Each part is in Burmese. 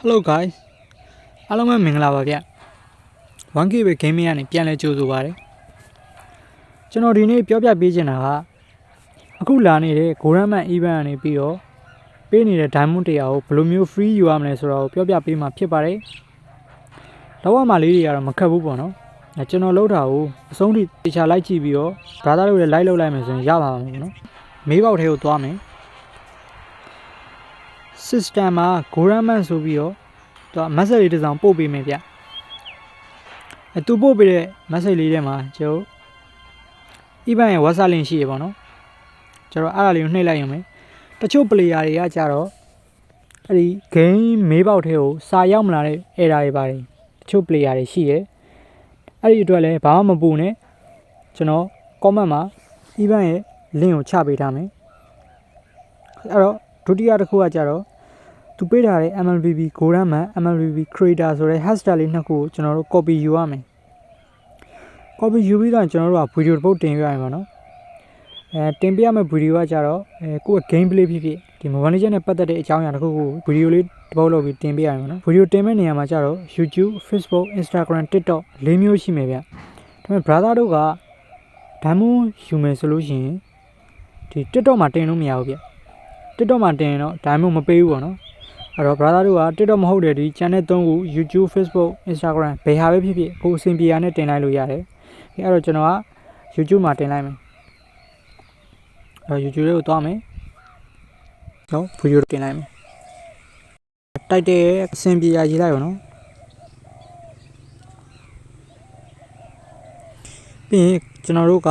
Hello guys အားလုံးပဲမင်္ဂလာပါဗျ 1K ပဲ game ရနေပြန်လဲကြိုဆိုပါတယ်ကျွန်တော်ဒီနေ့ပြောပြပေးချင်တာကအခုလာနေတဲ့ Goranman event ကနေပြီးတော့ပေးနေတဲ့ diamond တရားကိုဘယ်လိုမျိုး free ယူရမလဲဆိုတော့ပြောပြပေးမှာဖြစ်ပါတယ်လောက်ရမှာလေးတွေကတော့မခက်ဘူးပေါ့နော်ကျွန်တော်လောက်တာကိုအဆုံးထိတခြားလိုက်ကြည့်ပြီးတော့ brother တို့လည်း like လုပ်လိုက်မယ်ဆိုရင်ရပါမှာပေါ့နော်မေးပေါက်ထဲကိုသွားမယ် system မှာ Goranman ဆိုပြီးတော့သူက message လေးတစ်စောင်ပို့ပေးမယ်ဗျသူပို့ပေးတဲ့ message လေးထဲမှာကျွန်တော် event ရဲ့ WhatsApp link ရှိရပါတော့ကျွန်တော်အဲ့ဒါလေးကိုနှိပ်လိုက်ရုံပဲတချို့ player တွေကကြတော့အဲ့ဒီ game မေးပေါက်ထဲကိုစာရောက်မလာတဲ့ error တွေပါတယ်တချို့ player တွေရှိတယ်အဲ့ဒီအတွက်လည်းဘာမှမပူနဲ့ကျွန်တော် comment မှာ event ရဲ့ link ကိုချပေးထားမယ်အဲ့တော့ဒုတိယတစ်ခုကကြတော့သူပေးထားတဲ့ MLBB Goranman MLBB creator ဆိုတဲ့ hashtag လေးနှစ်ခုကိုကျွန်တော်တို့ copy ယူရမယ် copy ယူပြီးတော့ကျွန်တော်တို့က video တစ်ပုတ်တင်ပြရမှာနော်တင်ပြရမယ့် video ကကြတော့ကိုယ့်ရဲ့ game play ဖြစ်ဖြစ်ဒီ Mobile Legends နဲ့ပတ်သက်တဲ့အကြောင်းအရာတစ်ခုကို video လေးတစ်ပုတ်လုပ်ပြီးတင်ပြရမှာနော် video တင်မဲ့နေရာမှာကြတော့ YouTube Facebook Instagram TikTok ၄မျိုးရှိမယ်ဗျဒါပေမဲ့ brother တို့က diamond ယူမယ်ဆိုလို့ရှိရင်ဒီ TikTok မှာတင်လို့မရဘူးဗျ TikTok မှာတင်ရင်တော့ diamond မပေးဘူးပေါ့နော်အဲ့တော့ brother တို့က TikTok မဟုတ်တဲ့ဒီ channel 3ခု YouTube Facebook Instagram ဘယ်ဟာပဲဖြစ်ဖြစ်ကိုအဆင်ပြေတာနဲ့တင်လိုက်လို့ရတယ်အဲ့တော့ကျွန်တော်က YouTube မှာတင်လိုက်မယ်အဲ့ YouTube လေးကိုသွားမယ်နော် video တင်လိုက်မယ်တိုက်တဲ့အဆင်ပြေရရေးလိုက်ရောနော်ပြီးရင်ကျွန်တော်တို့က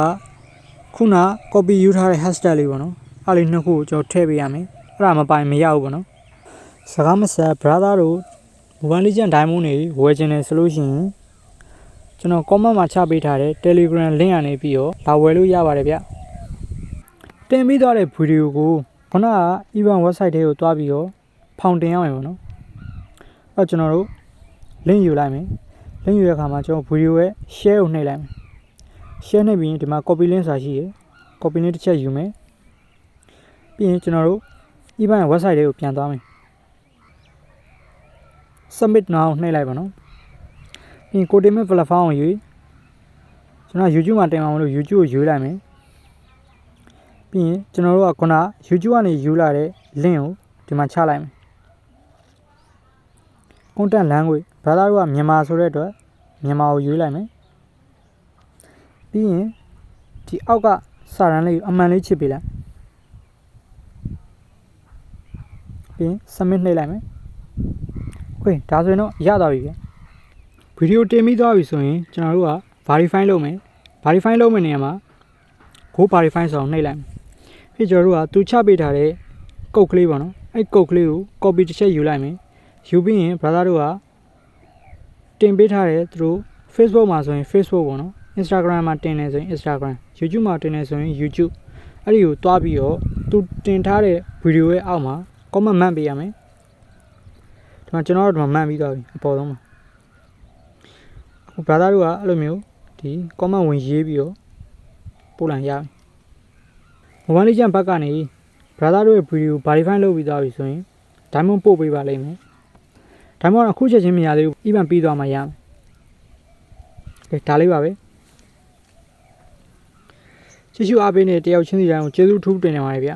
ခုန copy ယူထားတဲ့ hashtag လေးပေါ့နော်အဲ့လေးနှစ်ခုကိုကျွန်တော်ထည့်ပေးရမယ်အဲ့ဒါမပိုင်မရဘူးပေါ့နော်စကားမဆက် brother တို့ Mobile Legends diamond တွေဝယ်ချင်တယ်ဆိုလို့ရှိရင်ကျွန်တော် comment မှာချပေးထားတဲ့ Telegram link ကနေပြီးတော့လာဝယ်လို့ရပါတယ်ဗျတင်ပြီးသွားတဲ့ video ကိုခုနက event website ထဲကိုတွားပြီးတော့ဖောင်တင်ရမယ်ပေါ့နော်အဲ့ကျွန်တော်တို့ link ယူလိုက်မယ် link ယူတဲ့အခါမှာကျွန်တော် video ရဲ့ share ကိုနှိပ်လိုက်မယ် share နှိပ်ပြီးရင်ဒီမှာ copy link ဆိုတာရှိရယ် copy link တစ်ချက်ယူမယ်ပြီးရင်ကျွန်တော်တို့ event website ထဲကိုပြန်သွားမယ် submit now နှိပ်လိုက်ပါနော်ပြီးရင်ကိုတင်မဲ့ platform ကိုယူကျွန်တော် YouTube မှာတင်အောင်လို့ YouTube ကိုယူလိုက်မယ်ပြီးရင်ကျွန်တော်တို့ကခုန YouTube ကနေယူလာတဲ့ link ကိုဒီမှာချလိုက်မယ် content language brother တို့ကမြန်မာဆိုတဲ့အတွက်မြန်မာကိုယူလိုက်မယ်ပြီးရင်ဒီအောက်ကစာတန်းလေးကိုအမှန်လေးချစ်ပေးလိုက်ပြီးရင် submit နှိပ်လိုက်မယ်โอเคဒါဆိုရင်တော့ရသွားပြီဗျဗီဒီယိုတင်ပြီးသွားပြီဆိုရင်ကျွန်တော်တို့က verify လုပ်မယ် verify လုပ်မယ့်နေရာမှာ go verify ဆိုအောင်နှိပ်လိုက်မယ်ပြီးကျွန်တော်တို့ကသူချပေးထားတဲ့ကုတ်ကလေးပေါ့နော်အဲ့ကုတ်ကလေးကို copy တစ်ချက်ယူလိုက်မယ်ယူပြီးရင် brother တို့ကတင်ပေးထားတဲ့သူတို့ Facebook မှာဆိုရင် Facebook ပေါ့နော် Instagram မှာတင်နေဆိုရင် Instagram YouTube မှာတင်နေဆိုရင် YouTube အဲ့ဒီကိုတွားပြီးတော့သူတင်ထားတဲ့ဗီဒီယိုရဲ့အောက်မှာ comment မှတ်ပေးရမယ်ဒီမှာကျွန်တော်တို့မှတ်ပြီးသွားပြီအပေါ်ဆုံးမှာအခု brother တို့ကအဲ့လိုမျိုးဒီ comment ဝင်ရေးပြီးတော့ပို့လိုက်ရပြီ Mobile Legends ဘက်ကနေ brother တို့ရဲ့ဗီဒီယို verify လုပ်ပြီးသွားပြီဆိုရင် diamond ပို့ပေးပါလိမ့်မယ် diamond အခုချက်ချင်းမရသေးဘူး event ပြီးသွားမှရမယ်ကဲဒါလေးပါပဲကြည့်ရှုအားပေးနေတဲ့တယောက်ချင်းစီတိုင်းကိုကျေးဇူးထူးတင်နေပါတယ်ဗျ